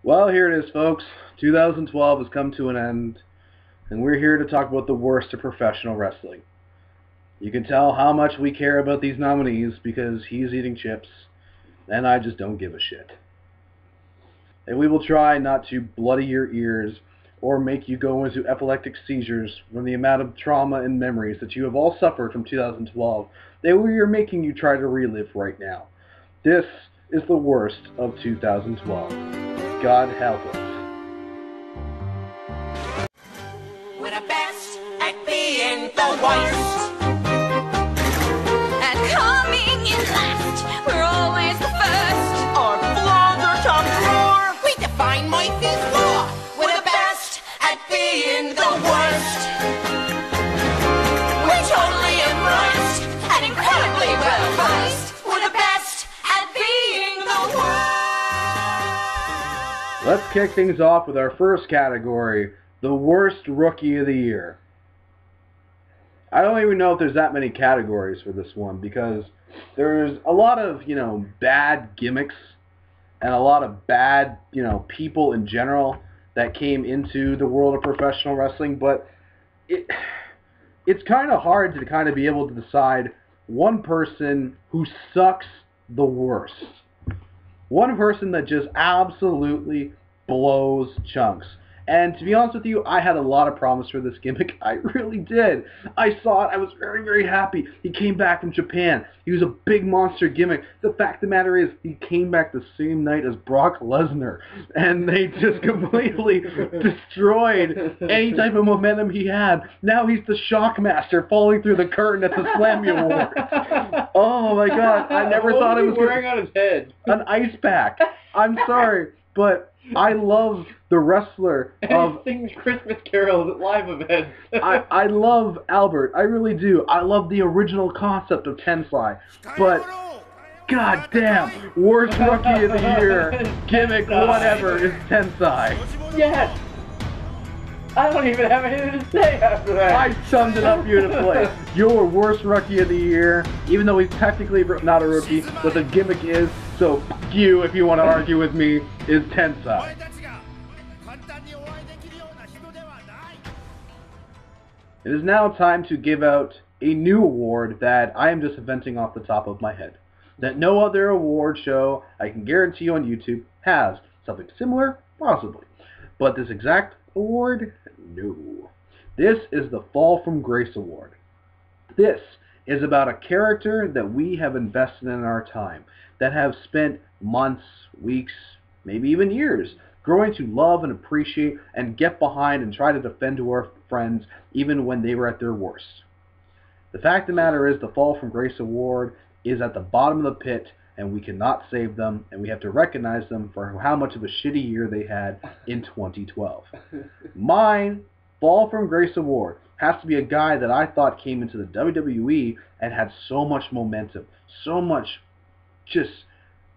Well, here it is, folks. 2012 has come to an end, and we're here to talk about the worst of professional wrestling. You can tell how much we care about these nominees because he's eating chips, and I just don't give a shit. And we will try not to bloody your ears or make you go into epileptic seizures from the amount of trauma and memories that you have all suffered from 2012 that we are making you try to relive right now. This is the worst of 2012. God help us. We're the best at being the worst. At coming in last, we're always the first. Our flaws are top drawer. We define life as war. We're the best at being the worst. We're totally embraced and incredibly well versed. We're the best at being the worst. Let's kick things off with our first category, the worst rookie of the year. I don't even know if there's that many categories for this one because there's a lot of, bad gimmicks and a lot of bad, people in general that came into the world of professional wrestling, but it's kind of hard to kind of be able to decide one person who sucks the worst. One person that just absolutely blows chunks. And to be honest with you, I had a lot of promise for this gimmick. I really did. I saw it. I was very, very happy. He came back from Japan. He was a big monster gimmick. The fact of the matter is, he came back the same night as Brock Lesnar. And they just completely destroyed any type of momentum he had. Now he's the Shockmaster falling through the curtain at the Slammy Awards. Oh my God. I never thought it was wearing on his head. An ice pack. I'm sorry, but I love the wrestler of... He sings Christmas carols at live events. I love Albert. I really do. I love the original concept of Tensai. But, god damn, worst rookie of the year, gimmick, whatever, is Tensai. Yes! I don't even have anything to say after that. I summed it up beautifully. Your worst rookie of the year, even though he's technically not a rookie, what the gimmick is, so f*** you if you want to argue with me, is Tensai. It is now time to give out a new award that I am just inventing off the top of my head. That no other award show, I can guarantee you on YouTube, has. Something similar? Possibly. But this exact award? No. This is the Fall from Grace Award. This is about a character that we have invested in our time, that have spent months, weeks, maybe even years, growing to love and appreciate and get behind and try to defend to our friends even when they were at their worst. The fact of the matter is the Fall from Grace Award is at the bottom of the pit and we cannot save them and we have to recognize them for how much of a shitty year they had in 2012. My Fall from Grace Award has to be a guy that I thought came into the WWE and had so much momentum, so much just,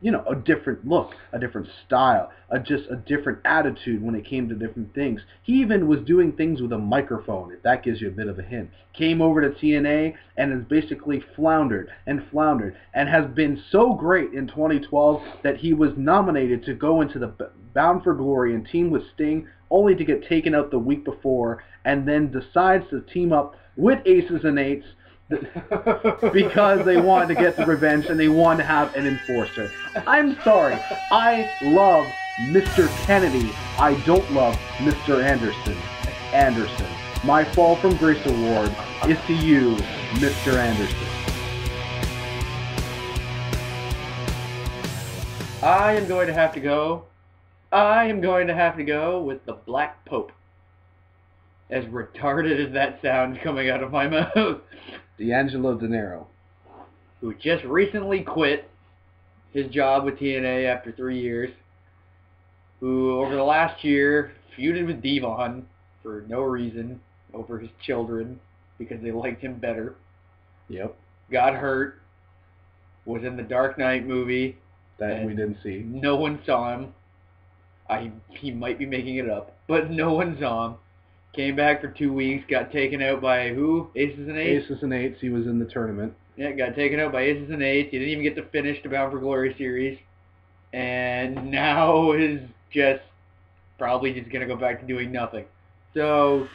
a different look, a different style, just a different attitude when it came to different things. He even was doing things with a microphone, if that gives you a bit of a hint. Came over to TNA and has basically floundered and has been so great in 2012 that he was nominated to go into the Bound for Glory and team with Sting, only to get taken out the week before, and then decides to team up with Aces and Eights because they wanted to get the revenge and they wanted to have an enforcer. I'm sorry. I love Mr. Kennedy. I don't love Mr. Anderson. My Fall from Grace Award is to you, Mr. Anderson. I am going to have to go with the Black Pope. As retarded as that sounds coming out of my mouth. D'Angelo De Niro, who just recently quit his job with TNA after 3 years, who over the last year feuded with Devon for no reason over his children because they liked him better. Yep. Got hurt, was in the Dark Knight movie. That we didn't see. No one saw him. He might be making it up, but no one saw him. Came back for 2 weeks, got taken out by who? Aces and Eights? Aces and Eights, he was in the tournament. Yeah, got taken out by Aces and Eights. He didn't even get to finish the Bound for Glory series. And now is just probably just going to go back to doing nothing. So,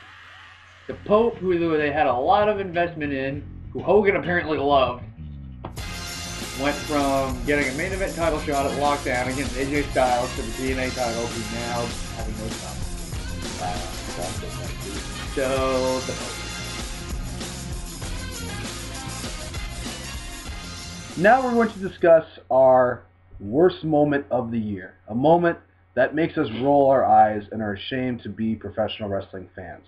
the Pope, who they had a lot of investment in, who Hogan apparently loved, went from getting a main event title shot at Lockdown against AJ Styles to the TNA title to now having no stop. So, the Pope. Now we're going to discuss our worst moment of the year. A moment that makes us roll our eyes and are ashamed to be professional wrestling fans.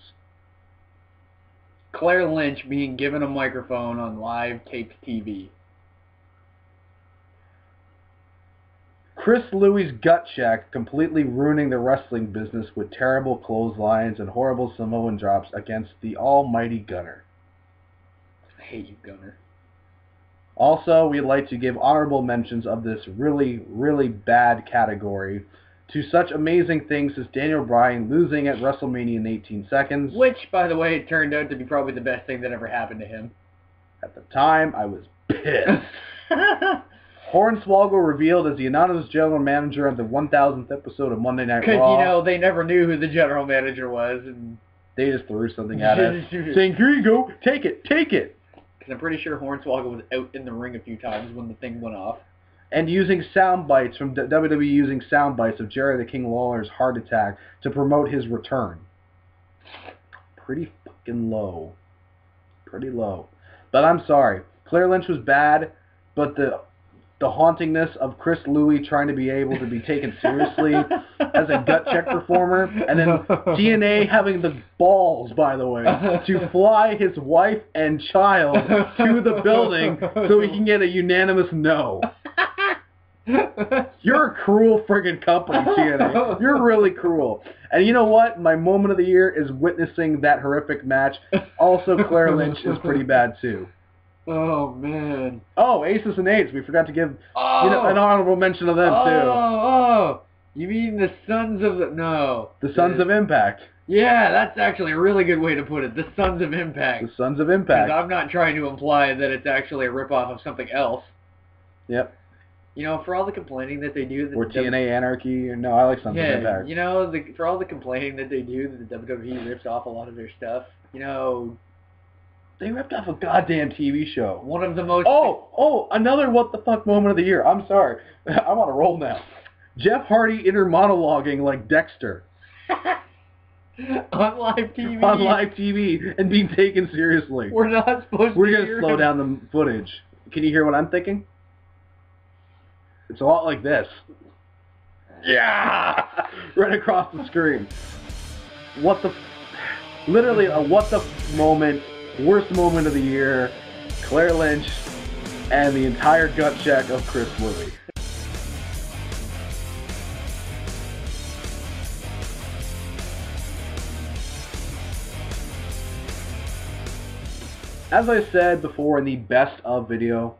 Claire Lynch being given a microphone on live taped TV. Chris Louis' gut check completely ruining the wrestling business with terrible clotheslines and horrible Samoan drops against the almighty Gunner. I hate you, Gunner. Also, we'd like to give honorable mentions of this really, really bad category to such amazing things as Daniel Bryan losing at WrestleMania in 18 seconds. Which, by the way, turned out to be probably the best thing that ever happened to him. At the time, I was pissed. Hornswoggle revealed as the anonymous general manager of the 1000th episode of Monday Night Raw. Because, you know, they never knew who the general manager was. And they just threw something at us, saying, here you go, take it, take it. Because I'm pretty sure Hornswoggle was out in the ring a few times when the thing went off. And using sound bites from WWE, using sound bites of Jerry the King Lawler's heart attack to promote his return. Pretty fucking low. Pretty low. But I'm sorry. Claire Lynch was bad, but the hauntingness of Chris Louis trying to be able to be taken seriously as a gut check performer, and then TNA having the balls, by the way, to fly his wife and child to the building so he can get a unanimous no. You're a cruel friggin' company, TNA. You're really cruel. And you know what? My moment of the year is witnessing that horrific match. Also, Claire Lynch is pretty bad, too. Oh, man. Oh, Aces and Eights. We forgot to give an honorable mention of them, too. Oh, you mean the Sons of the... No. The Sons of Impact. Yeah, that's actually a really good way to put it. The Sons of Impact. The Sons of Impact. Because I'm not trying to imply that it's actually a ripoff of something else. Yep. You know, for all the complaining that they do... Or TNA Anarchy. No, I like Sons of Impact. You know, for all the complaining that they do, that the WWE rips off a lot of their stuff, you know... They ripped off a goddamn TV show. One of the most... Oh, another what the fuck moment of the year. I'm sorry. I'm on a roll now. Jeff Hardy inner monologuing like Dexter. On live TV. On live TV and being taken seriously. We're not supposed to We're going to slow down the footage. Can you hear what I'm thinking? It's a lot like this. Yeah! Right across the screen. What the... Literally a what the moment... Worst moment of the year, Claire Lynch, and the entire gut check of Chris Louis. As I said before in the best of video,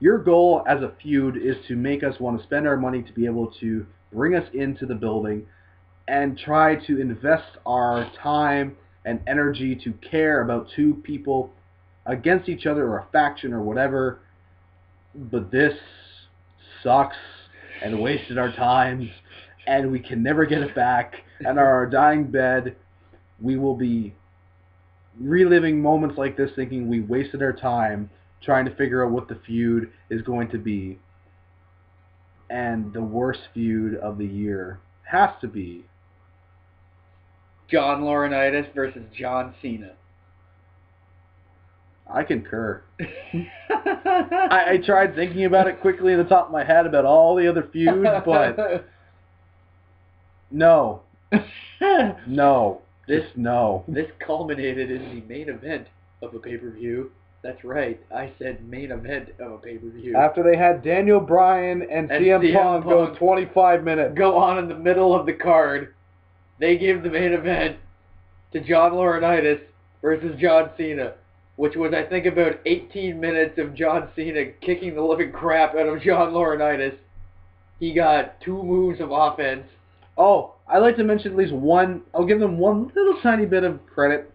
your goal as a feud is to make us want to spend our money to be able to bring us into the building and try to invest our time and energy to care about two people against each other or a faction or whatever. But this sucks and wasted our time and we can never get it back. And on our dying bed, we will be reliving moments like this thinking we wasted our time trying to figure out what the feud is going to be. And the worst feud of the year has to be John Laurinaitis versus John Cena. I concur. I tried thinking about it quickly in the top of my head about all the other feuds, but no. No. No. This culminated in the main event of a pay-per-view. That's right. I said main event of a pay-per-view. After they had Daniel Bryan and CM Punk go 25 minutes. Go on in the middle of the card. They gave the main event to John Laurinaitis versus John Cena, which was, I think, about 18 minutes of John Cena kicking the living crap out of John Laurinaitis. He got 2 moves of offense. Oh, I'd like to mention at least one. I'll give them one little tiny bit of credit.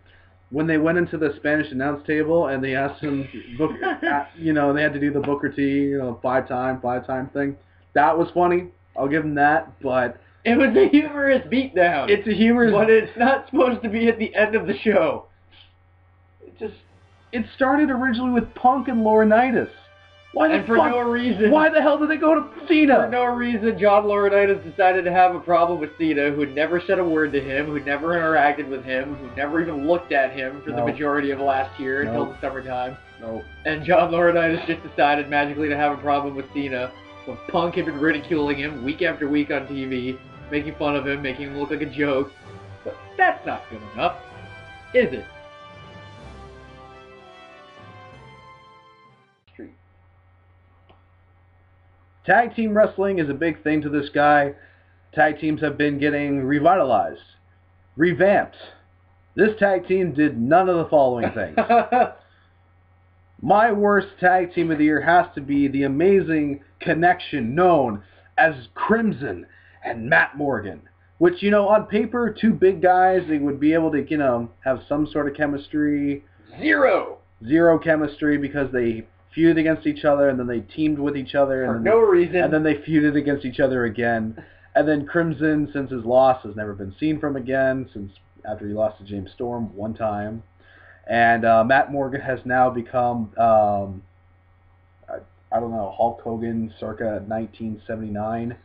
When they went into the Spanish announce table and they asked him, they had to do the Booker T, five time thing. That was funny. I'll give them that, but It was a humorous beatdown. It's a humorous... But it's not supposed to be at the end of the show. It started originally with Punk and Laurinaitis. No reason. Why the hell did they go to Cena? For no reason, John Laurinaitis decided to have a problem with Cena, who had never said a word to him, who never interacted with him, who never even looked at him for the majority of last year until the summertime. No. And John Laurinaitis just decided magically to have a problem with Cena when Punk had been ridiculing him week after week on TV, making fun of him, making him look like a joke. But that's not good enough, is it? Tag team wrestling is a big thing to this guy. Tag teams have been getting revitalized, revamped. This tag team did none of the following things. My worst tag team of the year has to be the amazing connection known as Crimson and Matt Morgan. Which, on paper, two big guys, they would be able to, have some sort of chemistry. Zero chemistry because they feuded against each other, and then they teamed with each other. For no reason. And then they feuded against each other again. And then Crimson, since his loss, has never been seen from again, since after he lost to James Storm one time. And Matt Morgan has now become, I don't know, Hulk Hogan circa 1979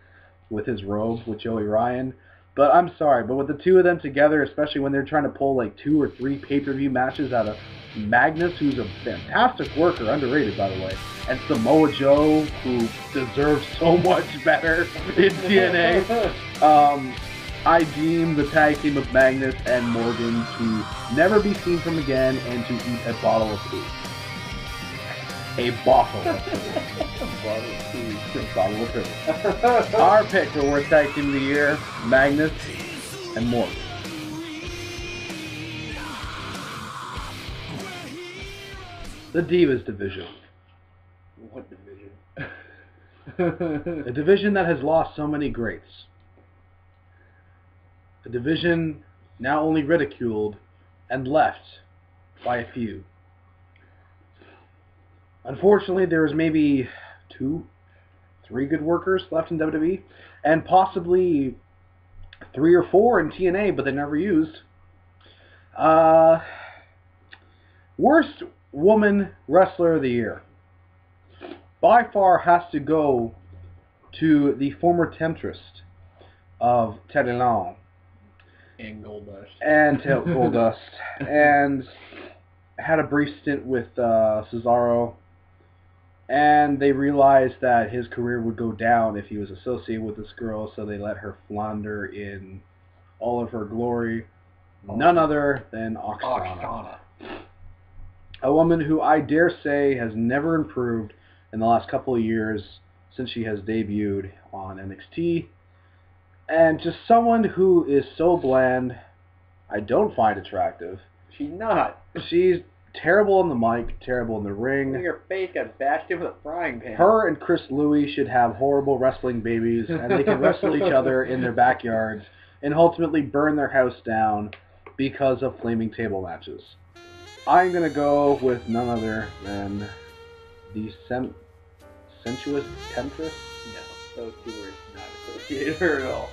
with his robe with Joey Ryan. But I'm sorry, but with the two of them together, especially when they're trying to pull like 2 or 3 pay-per-view matches out of Magnus, who's a fantastic worker, underrated by the way, and Samoa Joe, who deserves so much better in TNA, I deem the tag team of Magnus and Morgan to never be seen from again and to eat a bottle of poo. A bottle of poo. A bottle of poo. Our pick for worst tag team of the year, Magnus and Morgan. The Divas division. What division? A division that has lost so many greats. A division now only ridiculed and left by a few. Unfortunately, there is maybe 2, 3 good workers left in WWE, and possibly 3 or 4 in TNA, but they're never used. Worst woman wrestler of the year by far has to go to the former temptress of Ted Elan and Goldust and had a brief stint with Cesaro, and they realized that his career would go down if he was associated with this girl, so they let her flounder in all of her glory. None other than Oksana. A woman who I dare say has never improved in the last couple of years since she has debuted on NXT. And just someone who is so bland, I don't find attractive. She's not. She's terrible on the mic, terrible in the ring. Her face got bashed in with a frying pan. Her and Chris Louis should have horrible wrestling babies, and they can wrestle each other in their backyards and ultimately burn their house down because of flaming table matches. I'm going to go with none other than the sensuous temptress. No, those two words not associated her at all.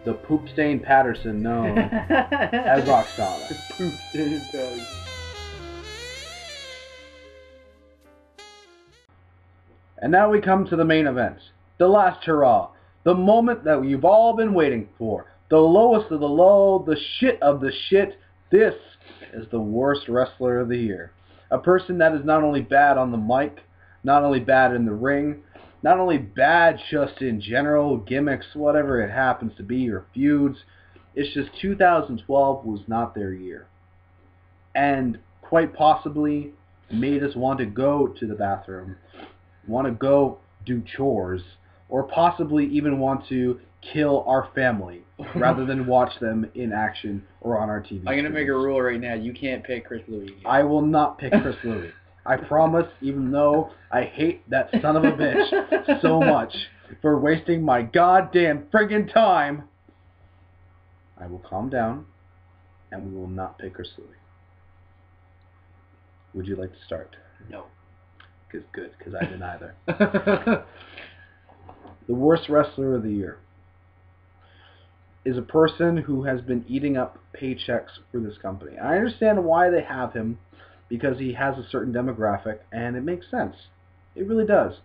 The poop stain Patterson known as Oksana. Poop stain Patterson. And now we come to the main event. The last hurrah. The moment that we've all been waiting for. The lowest of the low. The shit of the shit. This is the worst wrestler of the year. A person that is not only bad on the mic, not only bad in the ring, not only bad just in general, gimmicks, whatever it happens to be, or feuds. It's just 2012 was not their year. And quite possibly made us want to go to the bathroom, want to go do chores, or possibly even want to kill our family rather than watch them in action or on our TV. I'm going to make a rule right now. You can't pick Chris Louis again. I will not pick Chris Louis. I promise, even though I hate that son of a bitch so much for wasting my goddamn friggin' time, I will calm down and we will not pick Chris Louis. Would you like to start? No. Good, because I didn't either. The worst wrestler of the year. is a person who has been eating up paychecks for this company. I understand why they have him, because he has a certain demographic, and it makes sense. It really does.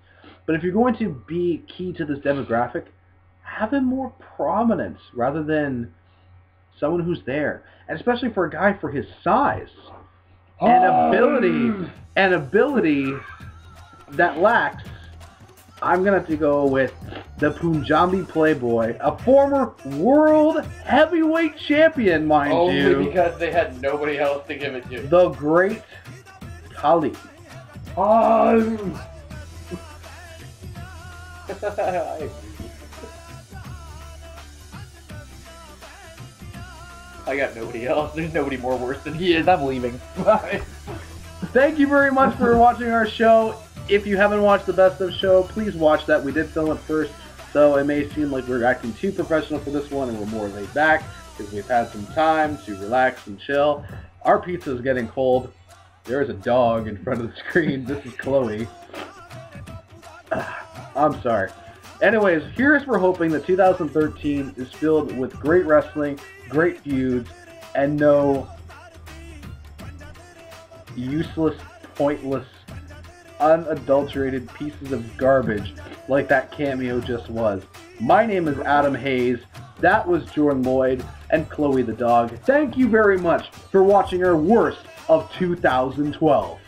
But if you're going to be key to this demographic, have him more prominent rather than someone who's there. And especially for a guy for his size and ability that lacks, I'm going to have to go with the Punjabi Playboy, a former world heavyweight champion, mind you. Only because they had nobody else to give it to. The great Kali. I got nobody else. There's nobody more worse than he is. I'm leaving. Bye. Thank you very much for watching our show. If you haven't watched the Best of show, please watch that. We did film it first, so it may seem like we're acting too professional for this one and we're more laid back because we've had some time to relax and chill. Our pizza is getting cold. There is a dog in front of the screen. This is Chloe. I'm sorry. Anyways, here's we're hoping that 2013 is filled with great wrestling, great feuds, and no useless, pointless, unadulterated pieces of garbage like that cameo just was. My name is Adam Hayes. That was Jordan Lloyd and Chloe the dog. Thank you very much for watching our worst of 2012.